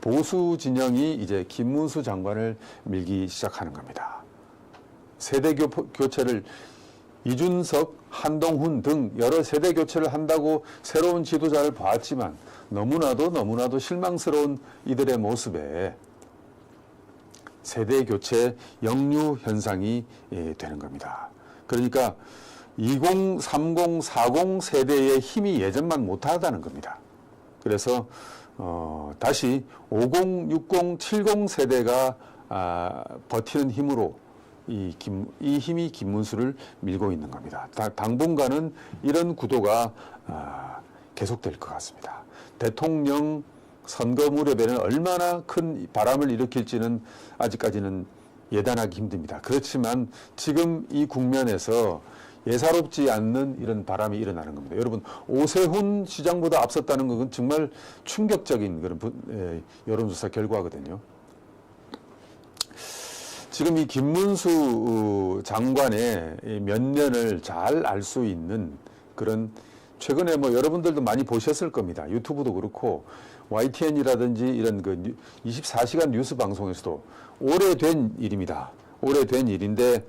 보수 진영이 이제 김문수 장관을 밀기 시작하는 겁니다. 세대 교체를 이준석, 한동훈 등 여러 세대 교체를 한다고 새로운 지도자를 봤지만 너무나도 실망스러운 이들의 모습에 세대 교체 역류 현상이 되는 겁니다. 그러니까 20, 30, 40 세대의 힘이 예전만 못하다는 겁니다. 그래서 다시 50, 60, 70 세대가 버티는 힘으로 이 힘이 김문수를 밀고 있는 겁니다. 당분간은 이런 구도가 계속될 것 같습니다. 대통령 선거 무렵에는 얼마나 큰 바람을 일으킬지는 아직까지는 예단하기 힘듭니다. 그렇지만 지금 이 국면에서 예사롭지 않는 이런 바람이 일어나는 겁니다. 여러분, 오세훈 시장보다 앞섰다는 것은 정말 충격적인 그런 여론조사 결과거든요. 지금 이 김문수 장관의 면면을 잘 알 수 있는 그런, 최근에 뭐 여러분들도 많이 보셨을 겁니다. 유튜브도 그렇고 YTN이라든지 이런 그 24시간 뉴스 방송에서도 오래된 일입니다. 오래된 일인데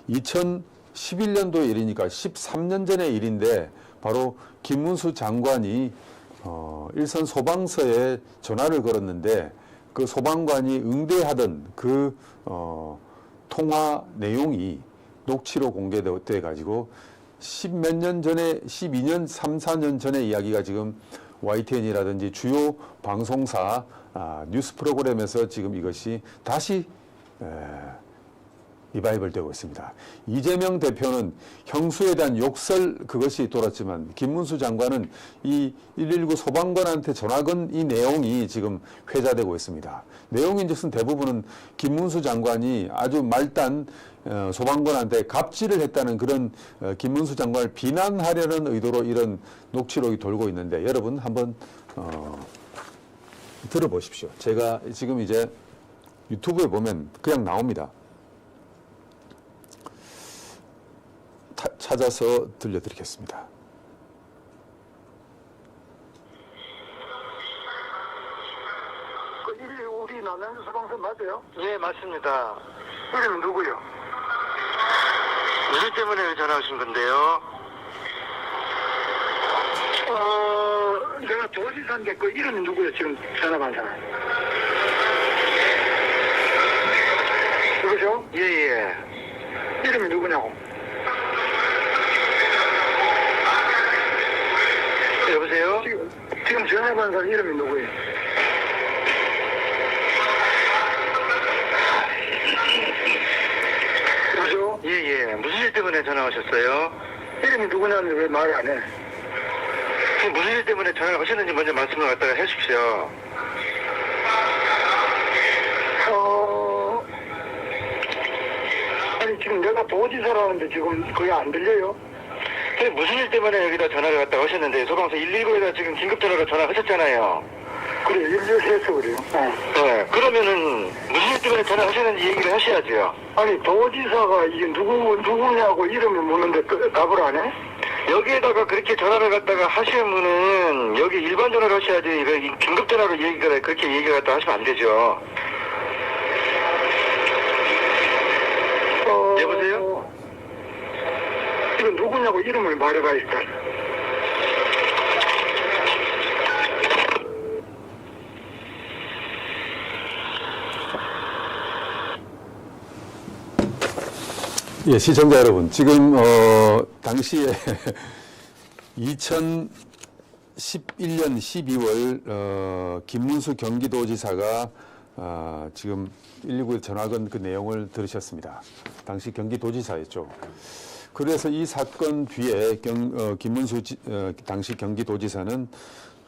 2011년도 일이니까 13년 전의 일인데, 바로 김문수 장관이 일선 소방서에 전화를 걸었는데 그 소방관이 응대하던 그 통화 내용이 녹취로 공개돼 가지고 10몇 년 전에, 12년, 3, 4년 전의 이야기가 지금 YTN이라든지 주요 방송사 뉴스 프로그램에서 지금 이것이 다시 리바이벌 되고 있습니다. 이재명 대표는 형수에 대한 욕설 그것이 돌았지만, 김문수 장관은 이 119 소방관한테 전화 건 이 내용이 지금 회자되고 있습니다. 내용인즉슨 대부분은 김문수 장관이 아주 말단 소방관한테 갑질을 했다는 그런 김문수 장관을 비난하려는 의도로 이런 녹취록이 돌고 있는데, 여러분 한번 들어보십시오. 제가 지금 이제 유튜브에 보면 그냥 나옵니다. 찾아서 들려드리겠습니다. 우리 남양주 소방서 맞아요? 예, 맞습니다. 이름은 누구요? 무슨 때문에 전화하신 건데요? 내가 도지사인데 그 이름이 누구요? 지금 전화 받은 사람. 누구죠? 예, 예. 이름이 누구냐고? 여보세요? 지금 전화 받은 사람 이름이 누구예요? 누구죠? 예, 예. 무슨 일 때문에 전화하셨어요? 이름이 누구냐는데 왜 말을 안 해? 무슨 일 때문에 전화를 하셨는지 먼저 말씀을 갖다가 해주십시오. 아니 지금 내가 도지사라는데 지금 그게 안 들려요? 무슨 일 때문에 여기다 전화를 갖다가 하셨는데, 소방서 119에다 지금 긴급 전화로 전화하셨잖아요. 그래 112에서 그래요. 네. 그러면은 무슨 일 때문에 전화하셨는지 얘기를 하셔야죠. 아니 도지사가 이게 누구냐고 이름을 묻는데 답을 안 해? 여기에다가 그렇게 전화를 갖다가 하시면은 여기 일반 전화를 하셔야지, 긴급 전화로 얘기가 그렇게 얘기를 갖다 하시면 안 되죠. 여보세요? 이거 누구냐고 이름을 말해봐 일단. 예, 시청자 여러분, 지금 당시에 2011년 12월 김문수 경기도지사가 지금 119에 전화 건 그 내용을 들으셨습니다. 당시 경기도지사였죠. 그래서 이 사건 뒤에 김문수 당시 경기도지사는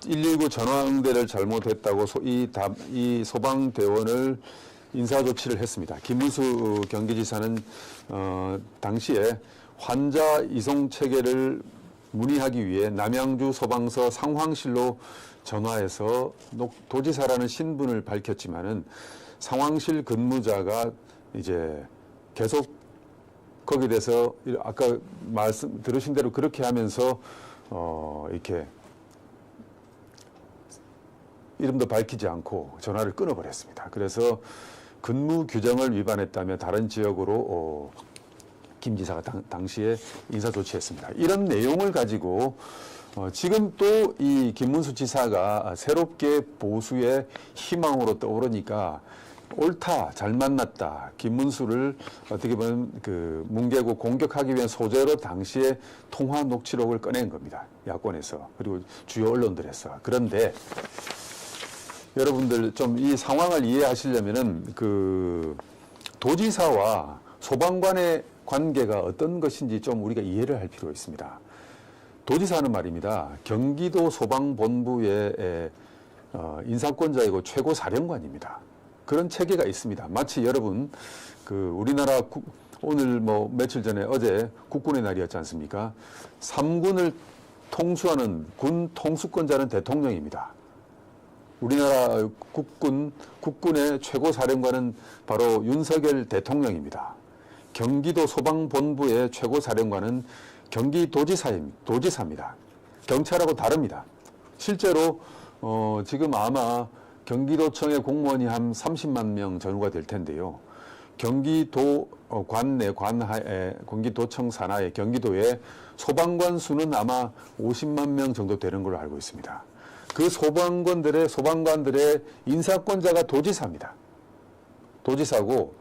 119 전화 응대를 잘못했다고 이 소방대원을 인사조치를 했습니다. 김문수 경기지사는 당시에 환자 이송 체계를 문의하기 위해 남양주 소방서 상황실로 전화해서 도지사라는 신분을 밝혔지만은 상황실 근무자가 이제 계속 거기에 대해서 아까 말씀 들으신 대로 그렇게 하면서 이렇게 이름도 밝히지 않고 전화를 끊어버렸습니다. 그래서 근무 규정을 위반했다며 다른 지역으로 김 지사가 당시에 인사 조치했습니다. 이런 내용을 가지고 지금 또 이 김문수 지사가 새롭게 보수의 희망으로 떠오르니까 옳다, 잘 만났다. 김문수를 어떻게 보면 그 뭉개고 공격하기 위한 소재로 당시에 통화 녹취록을 꺼낸 겁니다. 야권에서 그리고 주요 언론들에서. 그런데 여러분들 좀 이 상황을 이해하시려면은 그 도지사와 소방관의 관계가 어떤 것인지 좀 우리가 이해를 할 필요가 있습니다. 도지사는 말입니다. 경기도 소방본부의 인사권자이고 최고 사령관입니다. 그런 체계가 있습니다. 마치 여러분 그 우리나라 오늘 뭐 며칠 전에 어제 국군의 날이었지 않습니까? 3군을 통수하는 군 통수권자는 대통령입니다. 우리나라 국군의 최고 사령관은 바로 윤석열 대통령입니다. 경기도 소방본부의 최고 사령관은 도지사입니다. 경찰하고 다릅니다. 실제로 지금 아마 경기도청의 공무원이 한 30만 명 전후가 될 텐데요. 경기도 관하에 경기도청 산하의 경기도의 소방관 수는 아마 50만 명 정도 되는 걸로 알고 있습니다. 그 소방관들의 인사권자가 도지사입니다. 도지사고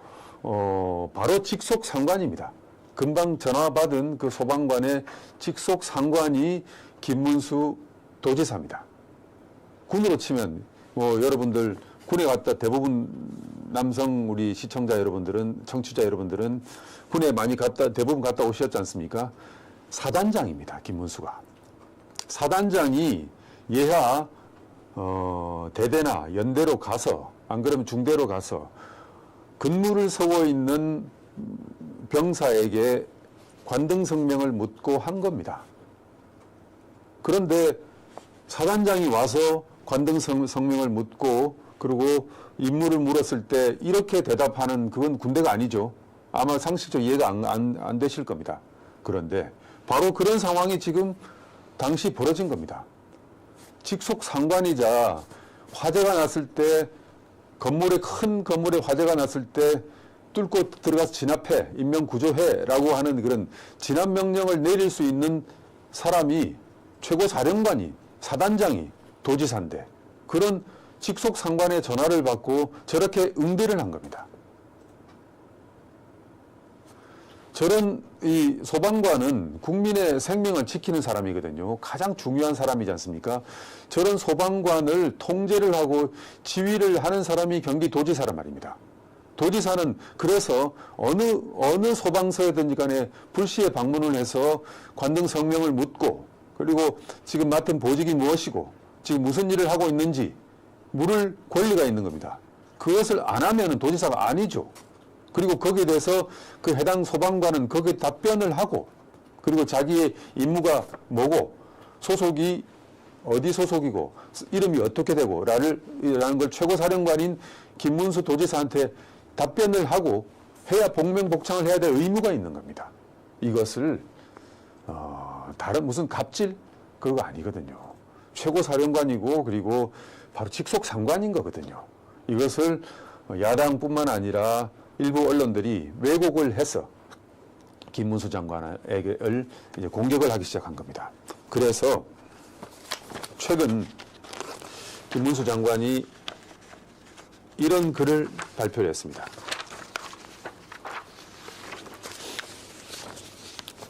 바로 직속 상관입니다. 금방 전화 받은 그 소방관의 직속 상관이 김문수 도지사입니다. 군으로 치면 뭐 여러분들 군에 갔다 대부분 남성 우리 시청자 여러분들은 청취자 여러분들은 군에 많이 대부분 갔다 오셨지 않습니까? 사단장입니다. 김문수가. 사단장이 예하 대대나 연대로 가서 안 그러면 중대로 가서 근무를 서고 있는 병사에게 관등 성명을 묻고 한 겁니다. 그런데 사단장이 와서 관등 성명을 묻고 그리고 임무를 물었을 때 이렇게 대답하는 그건 군대가 아니죠. 아마 상식적 이해가 안 되실 겁니다. 그런데 바로 그런 상황이 지금 당시 벌어진 겁니다. 직속 상관이자 화재가 났을 때 큰 건물에 화재가 났을 때 뚫고 들어가서 진압해, 인명구조해라고 하는 그런 진압명령을 내릴 수 있는 사람이 최고 사령관이, 사단장이 도지사인데 그런 직속 상관의 전화를 받고 저렇게 응대를 한 겁니다. 저런 이 소방관은 국민의 생명을 지키는 사람이거든요. 가장 중요한 사람이지 않습니까? 저런 소방관을 통제를 하고 지휘를 하는 사람이 경기도지사란 말입니다. 도지사는 그래서 어느 소방서든지 간에 불시에 방문을 해서 관등 성명을 묻고 그리고 지금 맡은 보직이 무엇이고 지금 무슨 일을 하고 있는지 물을 권리가 있는 겁니다. 그것을 안 하면 도지사가 아니죠. 그리고 거기에 대해서 그 해당 소방관은 거기에 답변을 하고 그리고 자기의 임무가 뭐고 소속이 어디 소속이고 이름이 어떻게 되고 라는 걸 최고사령관인 김문수 도지사한테 답변을 하고 해야 복명복창을 해야 될 의무가 있는 겁니다. 이것을 다른 무슨 갑질 그거 아니거든요. 최고사령관이고 그리고 바로 직속 상관인 거거든요. 이것을 야당뿐만 아니라 일부 언론들이 왜곡을 해서 김문수 장관을 이제 공격을 하기 시작한 겁니다. 그래서 최근 김문수 장관이 이런 글을 발표를 했습니다.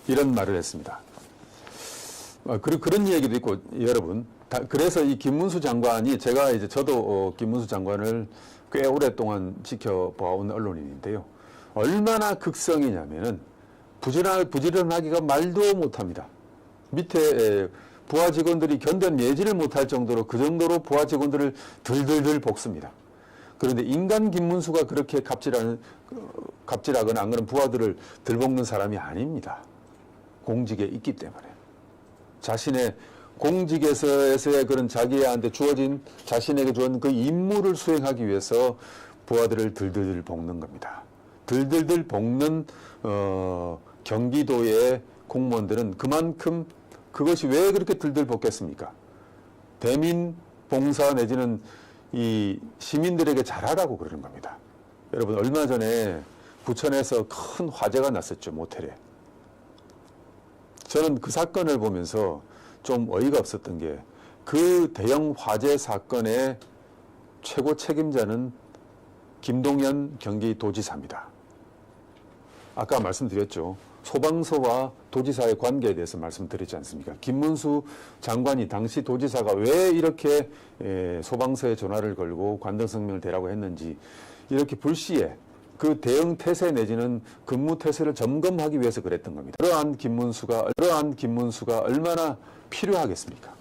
이런 말을 했습니다. 그런 얘기도 있고 여러분 그래서 이 김문수 장관이 저도 김문수 장관을 꽤 오랫동안 지켜봐온 언론인인데요. 얼마나 극성이냐면은 부지런하기가 말도 못합니다. 밑에 부하 직원들이 견뎌내지를 못할 정도로 그 정도로 부하 직원들을 들들들 볶습니다. 그런데 인간 김문수가 그렇게 갑질하거나 안 그런 부하들을 들볶는 사람이 아닙니다. 공직에 있기 때문에. 자신의 공직에서의 그런 자기한테 자신에게 주어진 그 임무를 수행하기 위해서 부하들을 들들들 볶는 겁니다. 들들들 볶는 경기도의 공무원들은 그만큼 그것이 왜 그렇게 들들 볶겠습니까? 대민 봉사 내지는 이 시민들에게 잘하라고 그러는 겁니다. 여러분 얼마 전에 부천에서 큰 화재가 났었죠. 모텔에. 저는 그 사건을 보면서 좀 어이가 없었던 게 그 대형 화재 사건의 최고 책임자는 김동연 경기도지사입니다. 아까 말씀드렸죠. 소방서와 도지사의 관계에 대해서 말씀드리지 않습니까? 김문수 장관이 당시 도지사가 왜 이렇게 소방서에 전화를 걸고 관등성명을 대라고 했는지 이렇게 불시에 그 대응 태세 내지는 근무 태세를 점검하기 위해서 그랬던 겁니다. 그러한 김문수가 얼마나 필요하겠습니까?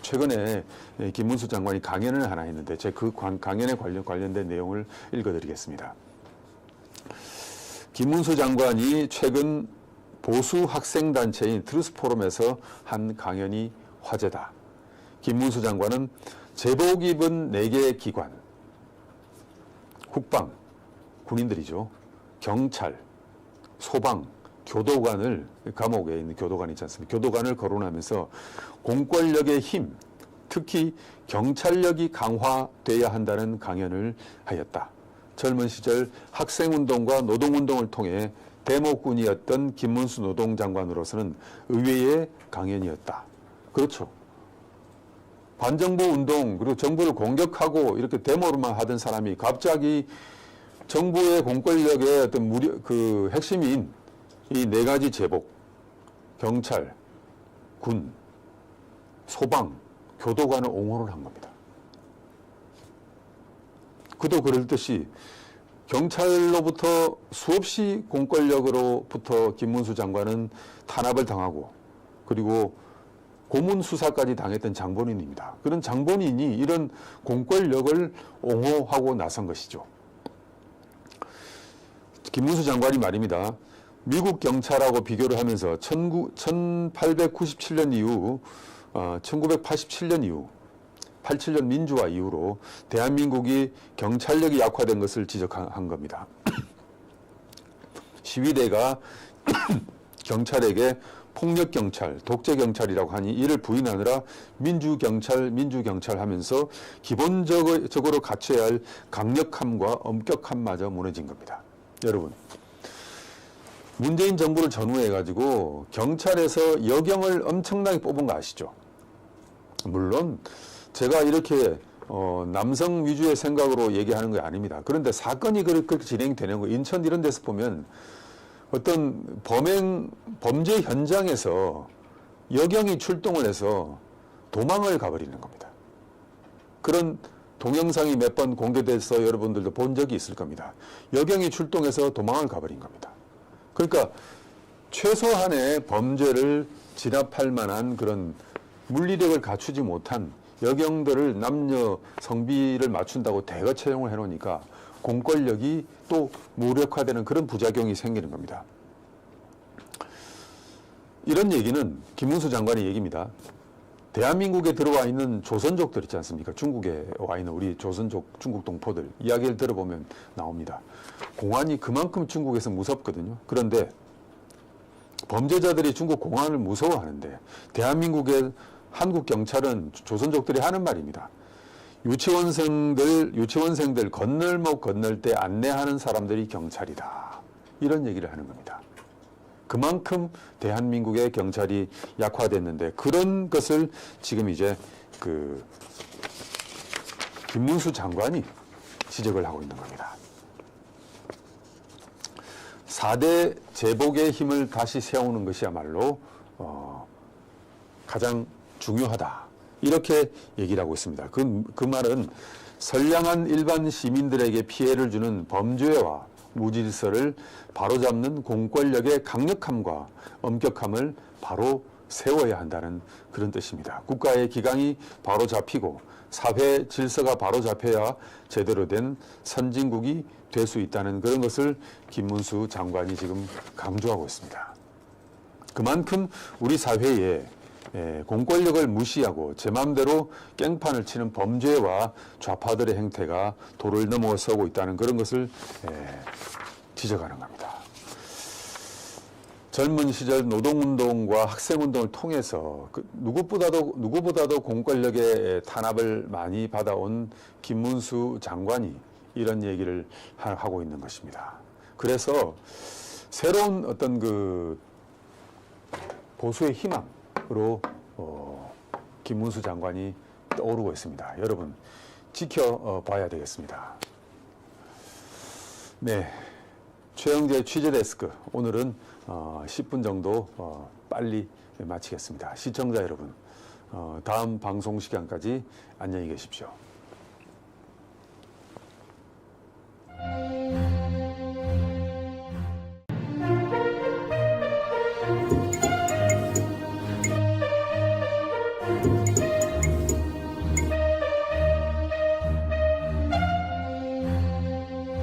최근에 김문수 장관이 강연을 하나 했는데 제가 그 강연에 관련된 내용을 읽어드리겠습니다. 김문수 장관이 최근 보수 학생단체인 트루스포럼에서 한 강연이 화제다. 김문수 장관은 제복 입은 4개의 기관, 국방, 군인들이죠. 경찰, 소방, 교도관을, 감옥에 있는 교도관 있지 않습니까? 교도관을 거론하면서 공권력의 힘, 특히 경찰력이 강화돼야 한다는 강연을 하였다. 젊은 시절 학생운동과 노동운동을 통해 대목군이었던 김문수 노동장관으로서는 의외의 강연이었다. 그렇죠. 반정부 운동 그리고 정부를 공격하고 이렇게 데모로만 하던 사람이 갑자기 정부의 공권력의 어떤 그 핵심인 이 4가지 제복, 경찰, 군, 소방, 교도관을 옹호를 한 겁니다. 그도 그럴 듯이 경찰로부터 수없이 공권력으로부터 김문수 장관은 탄압을 당하고 그리고 고문 수사까지 당했던 장본인입니다. 그런 장본인이 이런 공권력을 옹호하고 나선 것이죠. 김문수 장관이 말입니다. 미국 경찰하고 비교를 하면서 1897년 이후 1987년 이후 87년 민주화 이후로 대한민국이 경찰력이 약화된 것을 지적한 겁니다. 시위대가 경찰에게 폭력경찰, 독재경찰이라고 하니 이를 부인하느라 민주경찰 하면서 기본적으로 갖춰야 할 강력함과 엄격함마저 무너진 겁니다. 여러분, 문재인 정부를 전후해가지고 경찰에서 여경을 엄청나게 뽑은 거 아시죠? 물론 제가 이렇게 남성 위주의 생각으로 얘기하는 게 아닙니다. 그런데 사건이 그렇게 진행되는 거 인천 이런 데서 보면 어떤 범죄 현장에서 여경이 출동을 해서 도망을 가버리는 겁니다. 그런 동영상이 몇 번 공개돼서 여러분들도 본 적이 있을 겁니다. 여경이 출동해서 도망을 가버린 겁니다. 그러니까 최소한의 범죄를 진압할 만한 그런 물리력을 갖추지 못한 여경들을 남녀 성비를 맞춘다고 대거 채용을 해놓으니까 공권력이 또 무력화되는 그런 부작용이 생기는 겁니다. 이런 얘기는 김문수 장관의 얘기입니다. 대한민국에 들어와 있는 조선족들 있지 않습니까? 중국에 와 있는 우리 조선족 중국 동포들 이야기를 들어보면 나옵니다. 공안이 그만큼 중국에서 무섭거든요. 그런데 범죄자들이 중국 공안을 무서워하는데 대한민국의 한국 경찰은 조선족들이 하는 말입니다. 유치원생들 건널목 건널 때 안내하는 사람들이 경찰이다. 이런 얘기를 하는 겁니다. 그만큼 대한민국의 경찰이 약화됐는데 그런 것을 지금 이제 김문수 장관이 지적을 하고 있는 겁니다. 4대 제복의 힘을 다시 세우는 것이야말로 가장 중요하다. 이렇게 얘기를 하고 있습니다. 그 말은 선량한 일반 시민들에게 피해를 주는 범죄와 무질서를 바로잡는 공권력의 강력함과 엄격함을 바로 세워야 한다는 그런 뜻입니다. 국가의 기강이 바로 잡히고 사회 질서가 바로 잡혀야 제대로 된 선진국이 될 수 있다는 그런 것을 김문수 장관이 지금 강조하고 있습니다. 그만큼 우리 사회에 공권력을 무시하고 제 마음대로 깽판을 치는 범죄와 좌파들의 행태가 도를 넘어서고 있다는 그런 것을 지적하는 겁니다. 젊은 시절 노동운동과 학생운동을 통해서 누구보다도 공권력의 탄압을 많이 받아온 김문수 장관이 이런 얘기를 하고 있는 것입니다. 그래서 새로운 어떤 그 보수의 희망으로 김문수 장관이 떠오르고 있습니다. 여러분 지켜봐야 되겠습니다. 네, 최영재 취재데스크 오늘은 10분 정도 빨리 마치겠습니다. 시청자 여러분, 다음 방송 시간까지 안녕히 계십시오.